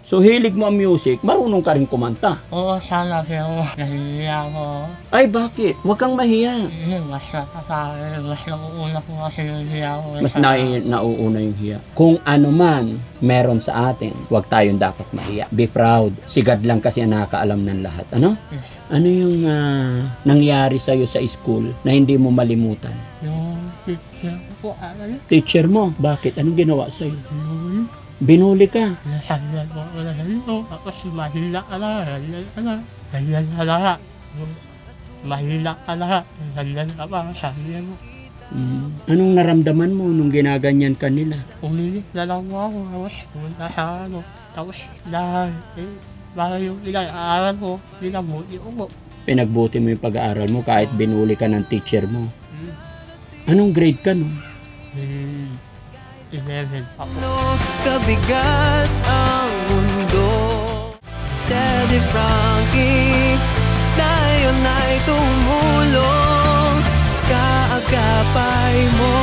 So, hilig mo ang music, marunong ka rin kumanta. Oo, sana pero nahihiya ako. Ay, bakit? Huwag kang mahiya. Mas nakakain, mas nauuna ko kasi yung hiya ko. Mas nauuna yung hiya. Kung ano man meron sa atin, huwag tayong dapat mahiya. Be proud. Si God lang kasi ang nakakaalam ng lahat. Ano? Ano yung nangyari sa'yo sa school na hindi mo malimutan? Yung teacher ko, Teacher mo, bakit? Anong ginawa sa'yo? yung Binuli ka. nasanyan ko na ganito, tapos mahila ka na, ganyan ka na. Mahila ka na, ganyan ka pa, sabi mo. Anong naramdaman mo nung ginaganyan ka nila? Umilit na lang ako, tapos pumunta sa ano, tapos parang yung pinag-aaral ko, pinabuti ko po. Pinagbuti mo yung pag-aaral mo kahit binuli ka ng teacher mo. Anong grade ka no? 11 pa po. Kabigat ang mundo. Daddy Frankie, tayo na'y tumulong, kaagapay mo.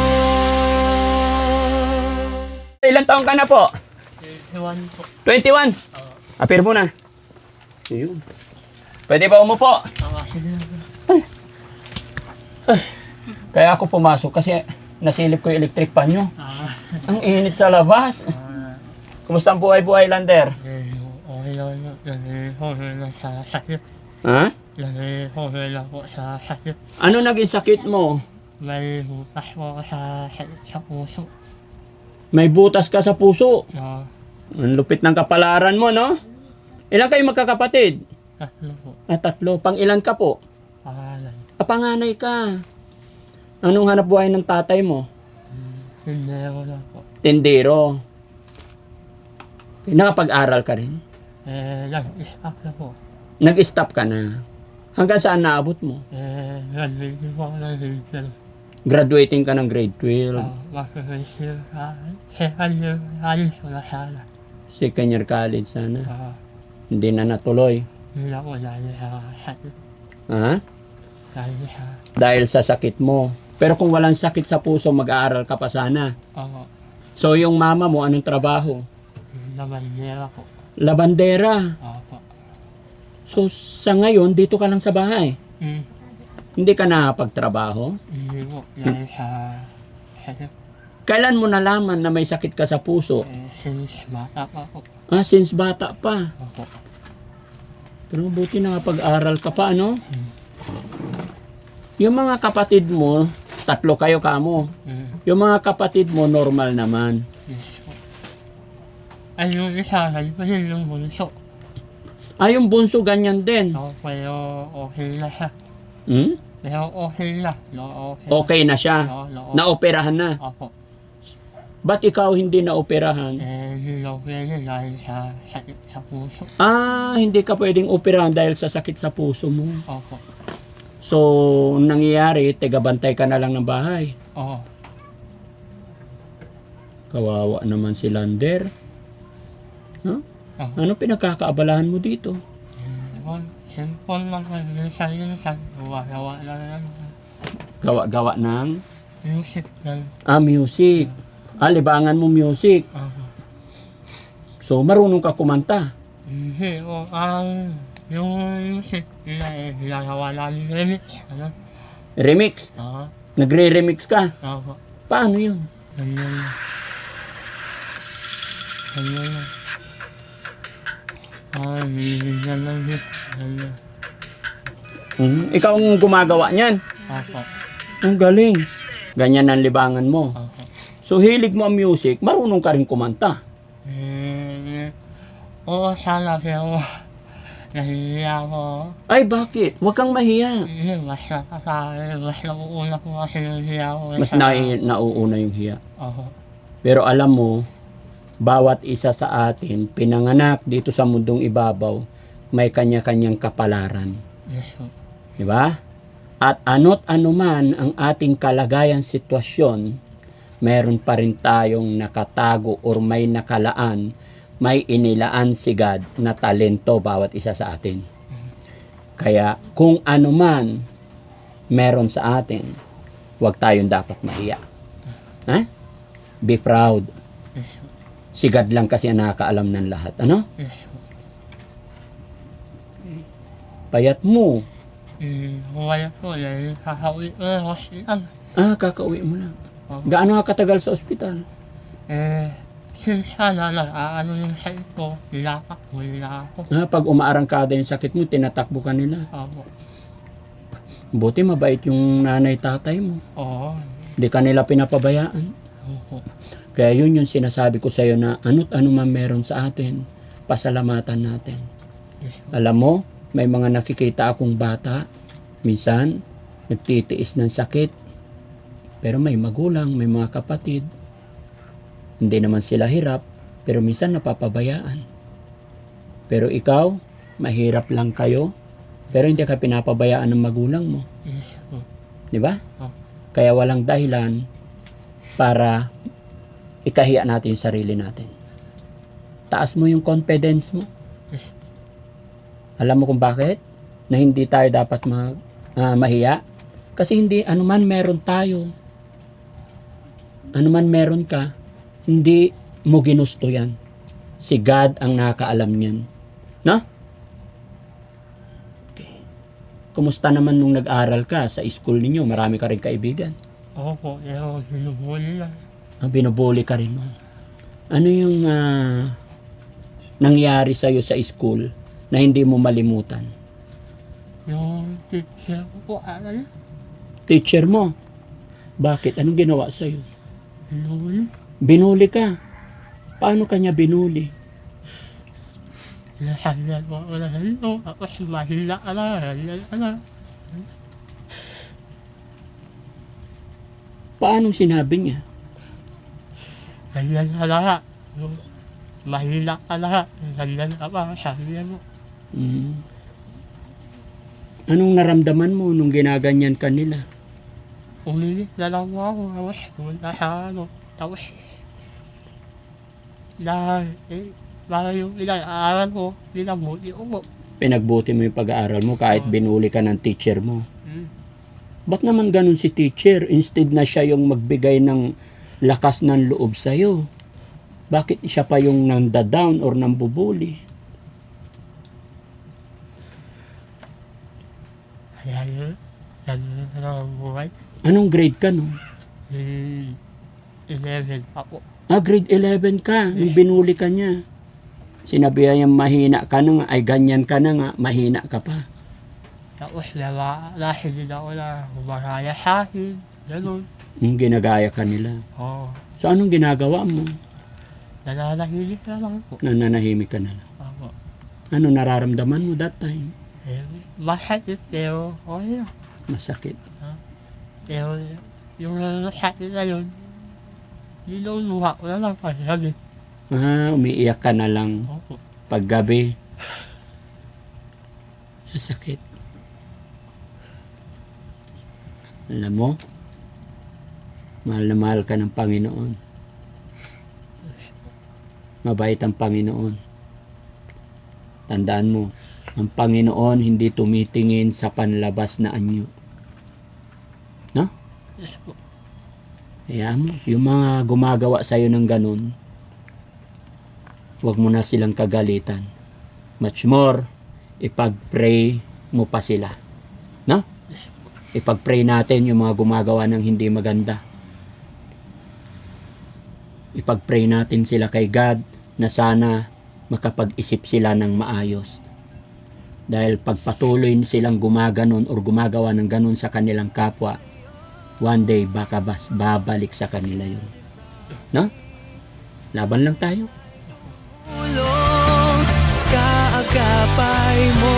Ilang taon ka na po? 21 po. 21. Apir mo na. Ayun. Pwede ba umupo? Sige. Kaya ako pumasok kasi nasilip ko yung electric pan nyo. Ang init sa labas. Kumusta ang buhay-buhay, Lander? Okay lang yun. Nag-homer lang sa sakit. Ha? Nag-homer lang po sa sakit. Ano naging sakit mo? May butas po sa sakit sa puso. May butas ka sa puso. Na Ang lupit ng kapalaran mo, no? Ilan kayo magkakapatid? 3 po. 3. Pang ilan ka po? Pangalan. Panganay ka. Anong hanap buhay ng tatay mo? Hindi ako lang po. Tindero. Nakapag-aral ka rin? Nag-stop na po. Nag-stop ka na. Hanggang saan naabot mo? Graduating po ako ng grade 12. Graduating ka ng grade 12. Mag-first year ka. Second year college ko na sana. Second year college sana. Hindi na natuloy. Hindi ako dahil sa sakit. Ha? Dahil sa... Dahil sa sakit mo. Pero kung walang sakit sa puso, mag-aaral ka pa sana. Ako. So yung mama mo, anong trabaho? Labandera po. Labandera. Ako. So sa ngayon, dito ka lang sa bahay. Hindi ka nakapagtrabaho? Hindi po. Dahil sa sakit. Kailan mo nalaman na may sakit ka sa puso? Since bata pa po. Since bata pa. Ako. Pero buti nakapag-aral ka pa, ano? Yung mga kapatid mo, 3 kayo kamo. Yung mga kapatid mo, normal naman. Yes po. Ay, yung isa, nagpasin yung bunso. Yung bunso ganyan din. Ako, pero okay na siya. Pero okay na. Okay na siya. Naoperahan na. Ako. Ba't ikaw hindi naoperahan? Hindi daw pwede dahil sa sakit sa puso. Hindi ka pwedeng operahan dahil sa sakit sa puso mo. Ako. So, nangyayari, tegabantay ka na lang ng bahay. Oo. Kawawa naman si Lander. Ano pinagkakaabalahan mo dito? Simple lang kayo. Minsan, gawa lang. Gawa-gawa ng? Music lang. Music. Libangan mo music. So, marunong ka kumanta. Hindi ko, yung music, ginagawa namin remix. Ano? Remix. Nagre-remix ka. Ako. Paano yun? Ganyan. Ganyan lang. Ganyan lang yun. Ganyan. Ikaw ang gumagawa niyan. Ako. Ang galing. Ganyan ang libangan mo. Ako. So, hilig mo ang music, marunong ka rin kumanta. Oo, sana pero nahihiya ako. Ay, bakit? Huwag kang mahiya. Mas nakakain, mas nauuna ko kasi yung hiya ko. Mas nauuna yung hiya. Oo. Pero alam mo, bawat isa sa atin, pinanganak dito sa mundong ibabaw, may kanya-kanyang kapalaran. Yes po. Diba? At ano't anuman ang ating kalagayan sitwasyon, meron pa rin tayong nakatago or may nakalaan, may inilaan si God na talento bawat isa sa atin. Kaya kung ano man meron sa atin, huwag tayong dapat mahiya. Be proud. Si God lang kasi ang nakakaalam ng lahat. Ano? Yes po. Payat mo. Wala po. Dahil kakauwi ko ng hospital. Kakauwi mo lang. Opo. Gaano ka katagal sa ospital? Since sana ano yung sakit ko, nilatakbo nila ako. Pag umaarangkada yung sakit mo, tinatakbo ka nila. Opo. Buti mabait yung nanay tatay mo. Oo. Hindi ka nila pinapabayaan. Opo. Kaya yun yung sinasabi ko sa'yo na ano't ano man meron sa atin, pasalamatan natin. Yes po. Alam mo, may mga nakikita akong bata, minsan, nagtitiis ng sakit. Pero may magulang, may mga kapatid. Hindi naman sila hirap, pero minsan napapabayaan. Pero ikaw, mahirap lang kayo, pero hindi ka pinapabayaan ng magulang mo. Yes po. Di ba? Oh. Kaya walang dahilan para ikahiya natin yung sarili natin. Taas mo yung confidence mo. Alam mo kung bakit? Na hindi tayo dapat mahiya? Kasi hindi, anuman meron tayo, anuman meron ka, hindi mo ginusto yan. Si God ang nakakaalam niyan. No? Okay. Kumusta naman nung nag-aral ka sa school ninyo? Marami ka rin kaibigan. Opo. Pero sinubuli lang. Binubuli ka rin mo. Ano yung nangyari sa'yo sa school na hindi mo malimutan? Yung teacher ko po, ano? Teacher mo. Bakit? Anong ginawa sa'yo? Sinubuli. Binuli ka. Paano kanya binuli? Nasabihan po ako na halino. Tapos mahila ka na. Halila ka na. Paano sinabi niya? Ganyan ka lahat. Mahila ka lahat. Ganyan ka pa. Sabi mo. Anong naramdaman mo nung ginaganyan ka nila? Umilit na lang mo ako. Tapos pumunta sa ano. Tapos para yung ilang-aaral ko, pinabuti ko po. Pinagbuti mo yung pag-aaral mo kahit binuli ka ng teacher mo. Ba't naman ganun si teacher? Instead na siya yung magbigay ng lakas ng loob sa'yo. Bakit siya pa yung nanda-down or nambubuli? Kaya yun, ganun na lang ang buhay. Anong grade ka no? 11 pa po. Grade 11 ka nung binuli ka niya. Sinabihan niya mahina ka na nga, ay ganyan ka na nga, mahina ka pa. Tapos nasa din ako na humaraya sa akin. Ganun. Ginagaya ka nila. Oo. So anong ginagawa mo? Nananahimik na lang po. Nananahimik ka na lang. Opo. Ano nararamdaman mo that time? Masakit pero okay lang. Masakit. Pero yung sakit na yun, niluluha ko na lang paggabi. Umiiyak ka na lang Opo. paggabi. Masakit. Alam mo, mahal na mahal ka ng Panginoon. Mabait ang Panginoon. Tandaan mo, ang Panginoon hindi tumitingin sa panlabas na anyo. No? Yes po. Kaya mo, yung mga gumagawa sa'yo ng ganun, huwag mo na silang kagalitan. Much more, ipag-pray mo pa sila. No? Ipag-pray natin yung mga gumagawa ng hindi maganda. Ipag-pray natin sila kay God na sana makapag-isip sila ng maayos. Dahil pagpatuloy silang gumaganon or gumagawa ng ganun sa kanilang kapwa, one day baka babalik sa kanila yun. No? Laban lang tayo. Ulong kaagapay mo